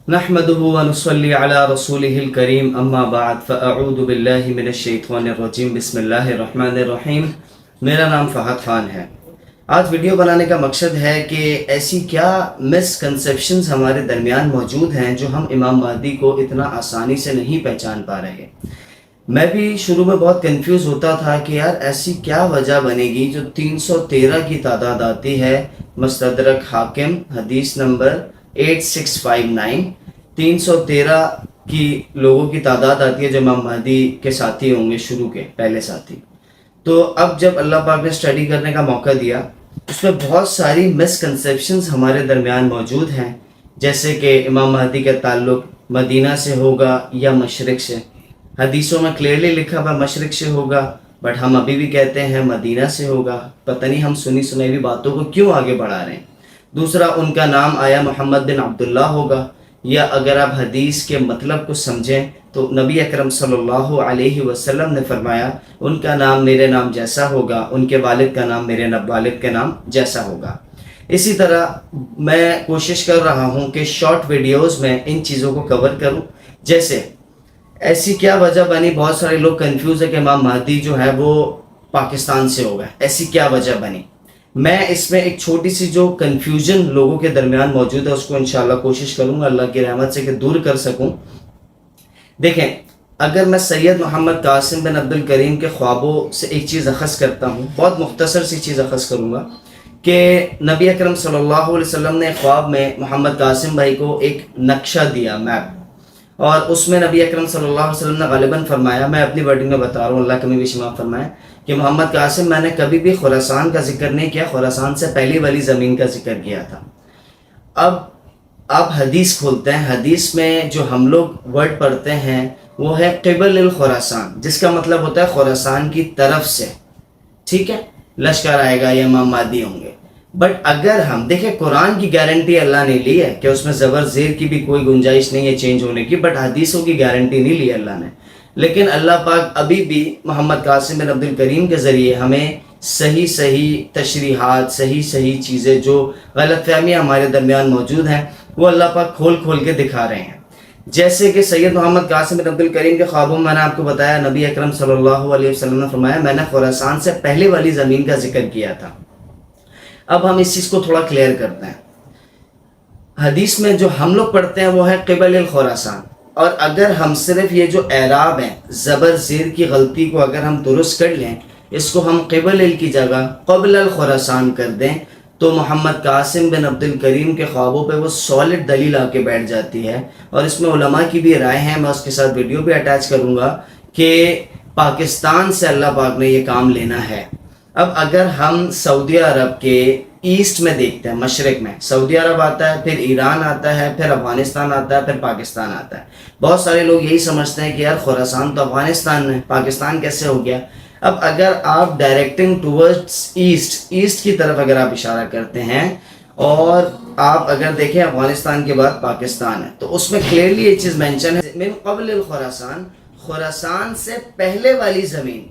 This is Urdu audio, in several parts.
نحمده ونصلي على رسوله الكريم اما بعد فاعوذ بالله من الشیطان الرجیم بسم اللہ الرحمن الرحیم۔ میرا نام فہد خان ہے۔ آج ویڈیو بنانے کا مقصد ہے کہ ایسی کیا مسکنسیپشنز ہمارے درمیان موجود ہیں جو ہم امام مہدی کو اتنا آسانی سے نہیں پہچان پا رہے۔ میں بھی شروع میں بہت کنفیوز ہوتا تھا کہ یار ایسی کیا وجہ بنے گی جو 313 کی تعداد آتی ہے مستدرک حاکم حدیث نمبر 8659، 313 کی لوگوں کی تعداد آتی ہے جو امام مہدی کے ساتھی ہوں گے، شروع کے پہلے ساتھی۔ تو اب جب اللہ پاک نے اسٹڈی کرنے کا موقع دیا، اس میں بہت ساری مسکنسیپشنز ہمارے درمیان موجود ہیں، جیسے کہ امام مہدی کا تعلق مدینہ سے ہوگا یا مشرق سے۔ حدیثوں میں کلیئرلی لکھا ہوا مشرق سے ہوگا، بٹ ہم ابھی بھی کہتے ہیں مدینہ سے ہوگا۔ پتہ نہیں ہم سنی سنائی ہوئی باتوں کو کیوں آگے بڑھا رہے ہیں۔ دوسرا، ان کا نام آیا محمد بن عبداللہ ہوگا، یا اگر آپ حدیث کے مطلب کو سمجھیں تو نبی اکرم صلی اللہ علیہ وسلم نے فرمایا ان کا نام میرے نام جیسا ہوگا، ان کے والد کا نام میرے والد کے نام جیسا ہوگا۔ اسی طرح میں کوشش کر رہا ہوں کہ شارٹ ویڈیوز میں ان چیزوں کو کور کروں، جیسے ایسی کیا وجہ بنی، بہت سارے لوگ کنفیوز ہے کہ امام مہدی جو ہے وہ پاکستان سے ہوگا، ایسی کیا وجہ بنی۔ میں اس میں ایک چھوٹی سی جو کنفیوژن لوگوں کے درمیان موجود ہے اس کو انشاءاللہ کوشش کروں گا اللہ کی رحمت سے کہ دور کر سکوں۔ دیکھیں، اگر میں سید محمد قاسم بن عبد الکریم کے خوابوں سے ایک چیز اخذ کرتا ہوں، بہت مختصر سی چیز اخذ کروں گا کہ نبی اکرم صلی اللہ علیہ وسلم نے خواب میں محمد قاسم بھائی کو ایک نقشہ دیا، میپ، اور اس میں نبی اکرم صلی اللہ علیہ وسلم نے غالباً فرمایا، میں اپنی ورڈنگ میں بتا رہا ہوں، اللہ کمی بیشی معاف فرمائے، کہ محمد قاسم میں نے کبھی بھی خراسان کا ذکر نہیں کیا، خراسان سے پہلی والی زمین کا ذکر کیا تھا۔ اب آپ حدیث کھولتے ہیں، حدیث میں جو ہم لوگ ورڈ پڑھتے ہیں وہ ہے قبل الخراسان، جس کا مطلب ہوتا ہے خراسان کی طرف سے، ٹھیک ہے، لشکر آئے گا یا امام مہدی ہوں گے۔ بٹ اگر ہم دیکھیں، قرآن کی گارنٹی اللہ نے لی ہے کہ اس میں زبر زیر کی بھی کوئی گنجائش نہیں ہے چینج ہونے کی، بٹ حدیثوں کی گارنٹی نہیں لی اللہ نے۔ لیکن اللہ پاک ابھی بھی محمد قاسم بن عبد الکریم کے ذریعے ہمیں صحیح تشریحات، صحیح چیزیں جو غلط فہمیاں ہمارے درمیان موجود ہیں وہ اللہ پاک کھول کے دکھا رہے ہیں۔ جیسے کہ سید محمد قاسم بن عبد الکریم کے خوابوں میں نے آپ کو بتایا، نبی اکرم صلی اللہ علیہ وسلم نے فرمایا میں نے خراسان سے پہلے والی زمین کا ذکر کیا تھا۔ اب ہم اس چیز کو تھوڑا کلیئر کرتے ہیں۔ حدیث میں جو ہم لوگ پڑھتے ہیں وہ ہے قبل الخراسان، اور اگر ہم صرف یہ جو اعراب ہیں، زبر زیر کی غلطی کو اگر ہم درست کر لیں، اس کو ہم قبل ال کی جگہ قبل الخراسان کر دیں، تو محمد قاسم بن عبد الکریم کے خوابوں پہ وہ سالڈ دلیل آ کے بیٹھ جاتی ہے۔ اور اس میں علماء کی بھی رائے ہیں، میں اس کے ساتھ ویڈیو بھی اٹیچ کروں گا، کہ پاکستان سے اللہ پاک نے یہ کام لینا ہے۔ اب اگر ہم سعودی عرب کے ایسٹ میں دیکھتے ہیں، مشرق میں سعودی عرب آتا ہے، پھر ایران آتا ہے، پھر افغانستان آتا ہے، پھر پاکستان آتا ہے۔ بہت سارے لوگ یہی سمجھتے ہیں کہ یار خراسان تو افغانستان میں، پاکستان کیسے ہو گیا؟ اب اگر آپ ڈائریکٹنگ ٹورڈز ایسٹ کی طرف اگر آپ اشارہ کرتے ہیں، اور آپ اگر دیکھیں افغانستان کے بعد پاکستان ہے، تو اس میں کلیئرلی یہ چیز مینشن ہے من قبل الخراسان، خراسان سے پہلے والی زمین،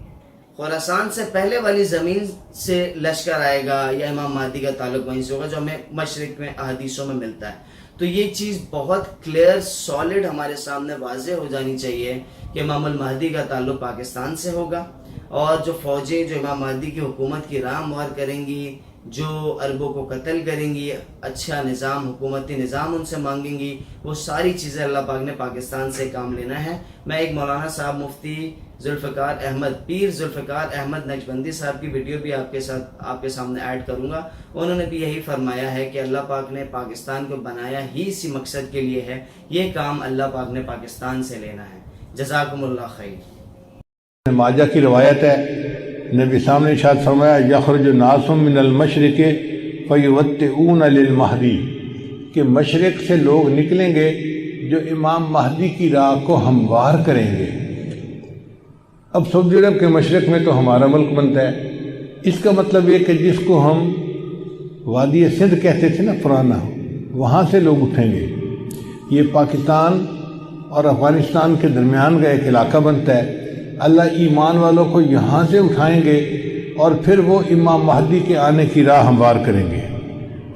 خراسان سے پہلے والی زمین سے لشکر آئے گا یا امام مہدی کا تعلق وہیں سے ہوگا، جو ہمیں مشرق میں احادیثوں میں ملتا ہے۔ تو یہ چیز بہت کلیئر سالڈ ہمارے سامنے واضح ہو جانی چاہیے کہ امام المہدی کا تعلق پاکستان سے ہوگا، اور جو فوجیں جو امام مہدی کی حکومت کی راہ مہر کریں گی، جو عربوں کو قتل کریں گی، اچھا نظام، حکومتی نظام ان سے مانگیں گی، وہ ساری چیزیں اللہ پاک نے پاکستان سے کام لینا ہے۔ میں ایک مولانا صاحب مفتی ذوالفقار احمد، پیر ذوالفقار احمد نقشبندی صاحب کی ویڈیو بھی آپ کے سامنے ایڈ کروں گا۔ انہوں نے بھی یہی فرمایا ہے کہ اللہ پاک نے پاکستان کو بنایا ہی اسی مقصد کے لیے ہے، یہ کام اللہ پاک نے پاکستان سے لینا ہے۔ جزاکم اللہ خیر۔ ماجہ کی روایت ہے، نبی صاحب نے ارشاد فرمایا یخرج ناس من المشرق فیوطئون للمہدی، کہ مشرق سے لوگ نکلیں گے جو امام مہدی کی راہ کو ہموار کریں گے۔ اب سعودی عرب کے مشرق میں تو ہمارا ملک بنتا ہے، اس کا مطلب یہ کہ جس کو ہم وادی سندھ کہتے تھے نا پرانا، وہاں سے لوگ اٹھیں گے۔ یہ پاکستان اور افغانستان کے درمیان کا ایک علاقہ بنتا ہے۔ اللہ ایمان والوں کو یہاں سے اٹھائیں گے اور پھر وہ امام مہدی کے آنے کی راہ ہموار کریں گے۔